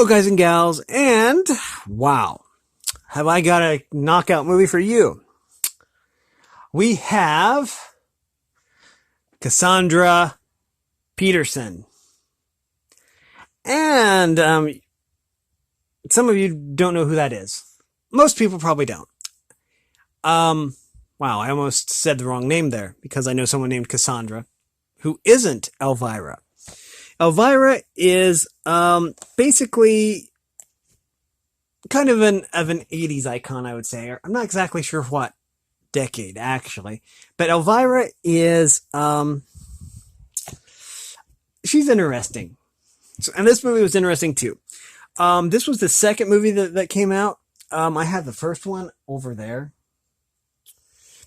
Hello, guys and gals, and wow, have I got a knockout movie for you? We have Cassandra Peterson, and some of you don't know who that is. Most people probably don't. Wow, I almost said the wrong name there because I know someone named Cassandra who isn't Elvira. Elvira is basically kind of an 80s icon, I would say. I'm not exactly sure what decade, actually. But Elvira is, she's interesting. And this movie was interesting, too. This was the second movie that came out. I had the first one over there.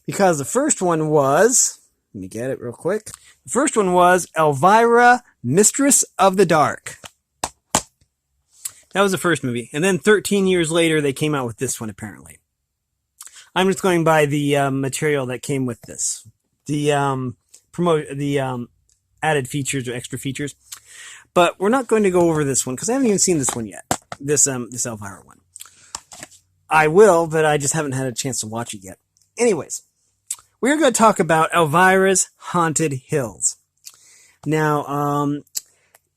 Because the first one was, let me get it real quick. The first one was Elvira, Mistress of the Dark. That was the first movie. And then 13 years later, they came out with this one, apparently. I'm just going by the material that came with this. The added features or extra features. But we're not going to go over this one because I haven't even seen this one yet. This Elvira one. I will, but I just haven't had a chance to watch it yet. Anyways, we're going to talk about Elvira's Haunted Hills. Now,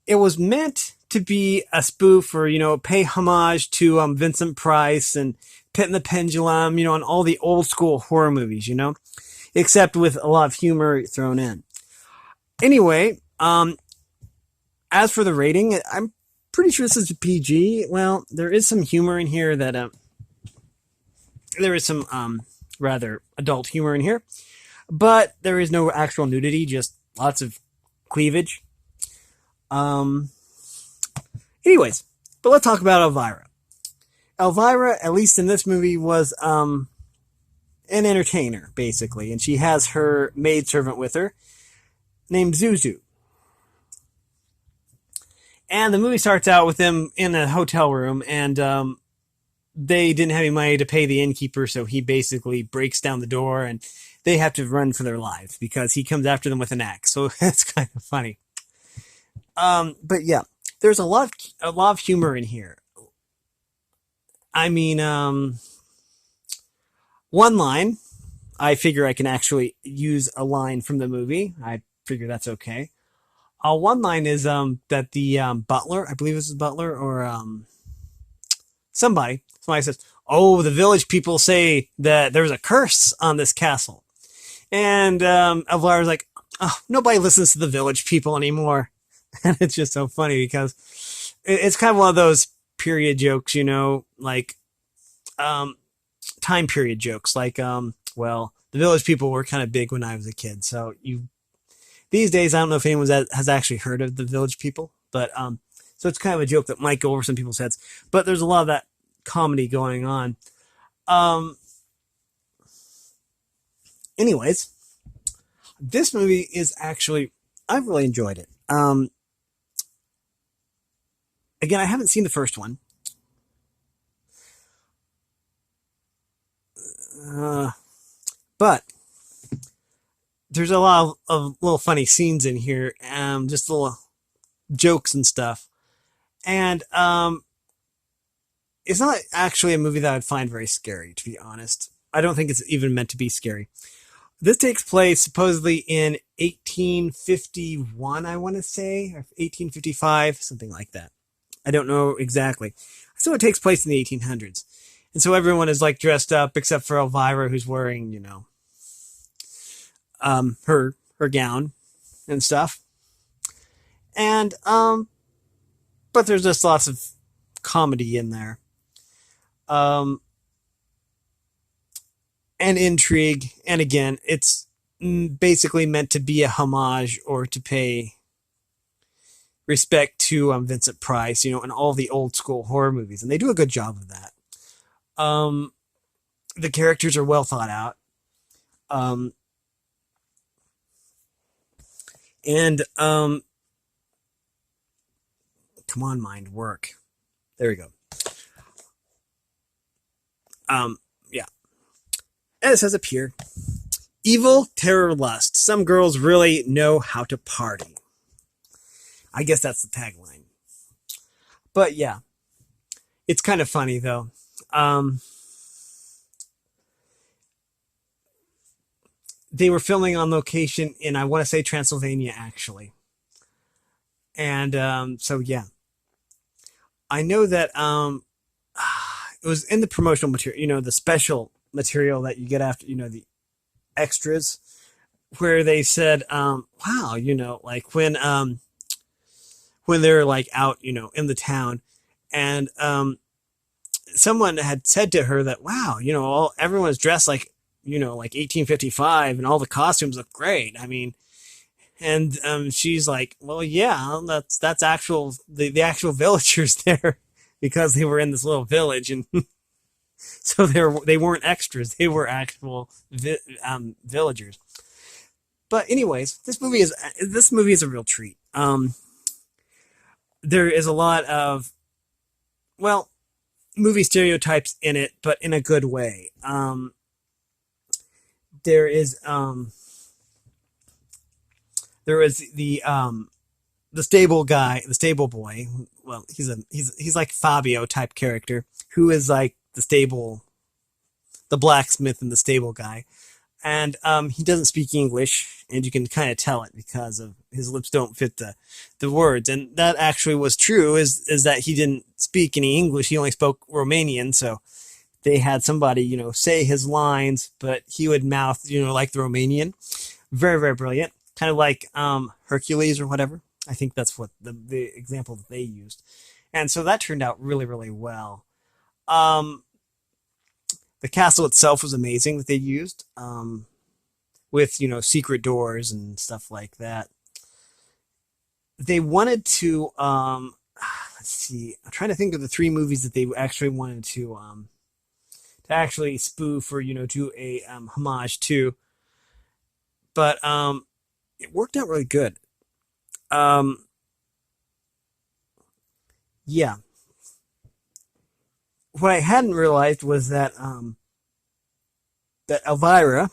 it was meant to be a spoof or, pay homage to Vincent Price and Pit and the Pendulum, and all the old school horror movies, except with a lot of humor thrown in. Anyway, as for the rating, I'm pretty sure this is a PG. Well, there is some humor in here that, there is some, rather adult humor in here, but there is no actual nudity, just lots of cleavage. Anyways, but let's talk about Elvira. Elvira, at least in this movie, was an entertainer, basically, and she has her maidservant with her named Zuzu. And the movie starts out with them in a hotel room, and they didn't have any money to pay the innkeeper, so he basically breaks down the door, and they have to run for their lives because he comes after them with an axe. So that's kind of funny. But yeah, there's a lot of humor in here. I mean, one line, I figure I can actually use a line from the movie. I figure that's okay. One line is that the butler, I believe this is butler or somebody says, "Oh, the village people say that there's a curse on this castle," and Elvira's like, "Oh, nobody listens to the village people anymore," and it's just so funny because it's kind of one of those period jokes, like time period jokes, like well, the village people were kind of big when I was a kid, so these days I don't know if anyone has actually heard of the village people, but so it's kind of a joke that might go over some people's heads, but there's a lot of that comedy going on. Anyways, this movie is actually, I've really enjoyed it. Again, I haven't seen the first one. But there's a lot of little funny scenes in here, just little jokes and stuff. And it's not actually a movie that I'd find very scary, to be honest. I don't think it's even meant to be scary. This takes place supposedly in 1851, I want to say, or 1855, something like that. I don't know exactly. So it takes place in the 1800s. And so everyone is like dressed up except for Elvira, who's wearing, her gown and stuff. And, but there's just lots of comedy in there. And intrigue. And again, it's basically meant to be a homage or to pay respect to Vincent Price, and all the old school horror movies. And they do a good job of that. The characters are well thought out. Come on, mind, work. There we go. Yeah. And it says up here, evil, terror, lust. Some girls really know how to party. I guess that's the tagline. But yeah, It's kind of funny though. Um, they were filming on location in, I want to say, Transylvania actually, and so yeah, I know that it was in the promotional material, the special material that you get after, the extras, where they said, wow, like when they're like out, in the town, and someone had said to her that, wow, everyone's dressed like, like 1855, and all the costumes look great. I mean, and she's like, well, yeah, that's actual the actual villagers there, because they were in this little village, and so they weren't extras, they were actual villagers. But anyways, this movie is a real treat. There is a lot of, well, movie stereotypes in it, but in a good way. There is there is the stable guy, the stable boy. Well, he's like Fabio type character, who is like the blacksmith and the stable guy, and he doesn't speak English, and you can kind of tell it because of his lips don't fit the words, and that actually was true. Is that he didn't speak any English? He only spoke Romanian, so they had somebody say his lines, but he would mouth like the Romanian. Very, very brilliant, kind of like Hercules or whatever. I think that's what the example that they used, and so that turned out really, really well. Um, the castle itself was amazing that they used, with secret doors and stuff like that. They wanted to, let's see, I'm trying to think of the three movies that they actually wanted to actually spoof, or do a homage to, but it worked out really good. Um, yeah, what I hadn't realized was that Elvira,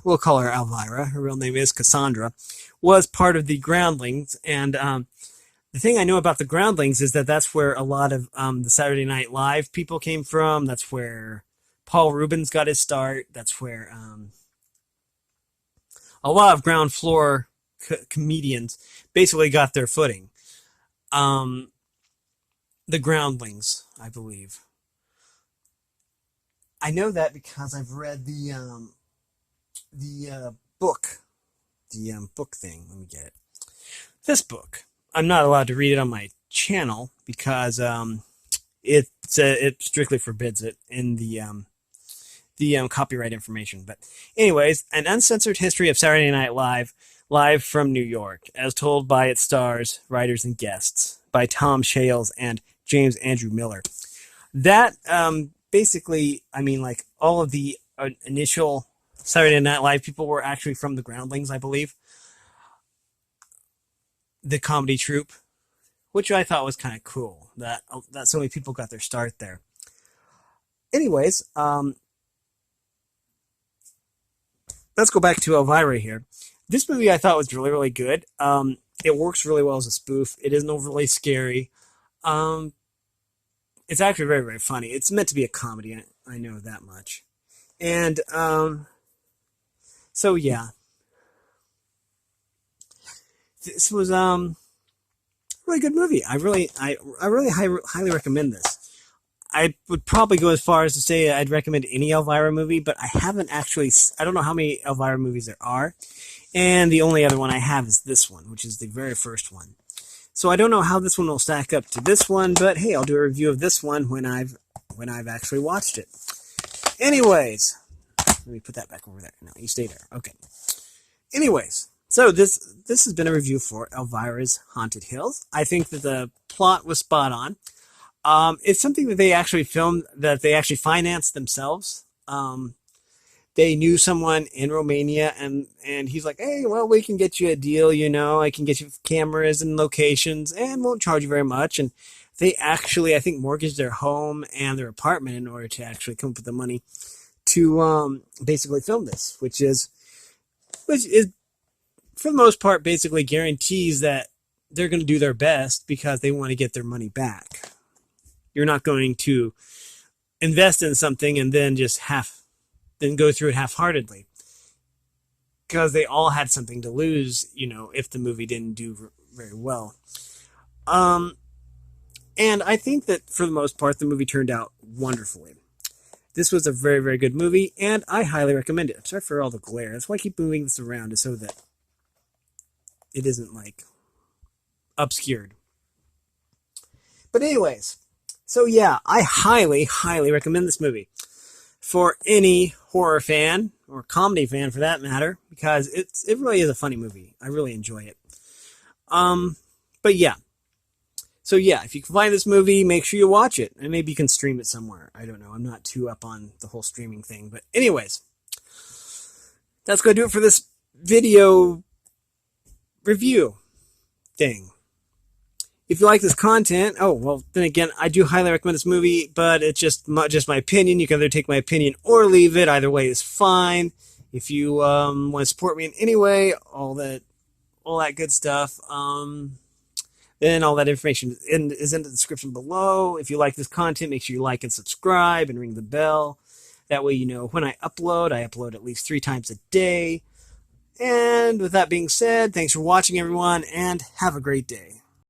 we'll call her Elvira, her real name is Cassandra, was part of the Groundlings. And the thing I know about the Groundlings is that that's where a lot of the Saturday Night Live people came from. That's where Paul Rubens got his start. That's where a lot of ground floor comedians basically got their footing. Um, the Groundlings, I believe. I know that because I've read the book, the book thing. Let me get it. This book. I'm not allowed to read it on my channel because it strictly forbids it in the copyright information. But anyways, an uncensored history of Saturday Night Live, live from New York, as told by its stars, writers, and guests, by Tom Shales and James Andrew Miller. That basically, I mean, like all of the initial Saturday Night Live people were actually from the Groundlings, I believe, the comedy troupe, which I thought was kind of cool that so many people got their start there. Anyways, let's go back to Elvira here. This movie I thought was really, really good. It works really well as a spoof. It isn't overly scary. Um, it's actually very, very funny. It's meant to be a comedy. I know that much. And so yeah, this was a really good movie. I really highly recommend this. I would probably go as far as to say I'd recommend any Elvira movie, but I haven't actually. I don't know how many Elvira movies there are, and the only other one I have is this one, which is the very first one. So I don't know how this one will stack up to this one, but hey, I'll do a review of this one when I've actually watched it. Anyways, let me put that back over there. No, you stay there. Okay. Anyways, so this has been a review for Elvira's Haunted Hills. I think that the plot was spot on. It's something that they actually filmed, that they actually financed themselves. They knew someone in Romania, and he's like, hey, well, we can get you a deal, I can get you cameras and locations and won't charge you very much. And they actually, I think, mortgaged their home and their apartment in order to actually come up with the money to basically film this, which is for the most part basically guarantees that they're going to do their best because they want to get their money back. You're not going to invest in something and then then go through it half-heartedly, because they all had something to lose, if the movie didn't do very well. And I think that for the most part, the movie turned out wonderfully. This was a very, very good movie, and I highly recommend it. I'm sorry for all the glare. That's why I keep moving this around, is so that it isn't, obscured. But anyways, so yeah, I highly, highly recommend this movie for any horror fan, or comedy fan for that matter, because it really is a funny movie. I really enjoy it. But yeah. So yeah, if you can find this movie, make sure you watch it. And maybe you can stream it somewhere. I don't know. I'm not too up on the whole streaming thing. But anyways, that's going to do it for this video review thing. If you like this content, then again, I do highly recommend this movie, but it's just my opinion. You can either take my opinion or leave it. Either way is fine. If you want to support me in any way, all that good stuff, then all that information is in the description below. If you like this content, make sure you like and subscribe and ring the bell. That way you know when I upload at least 3 times a day. And with that being said, thanks for watching, everyone, and have a great day.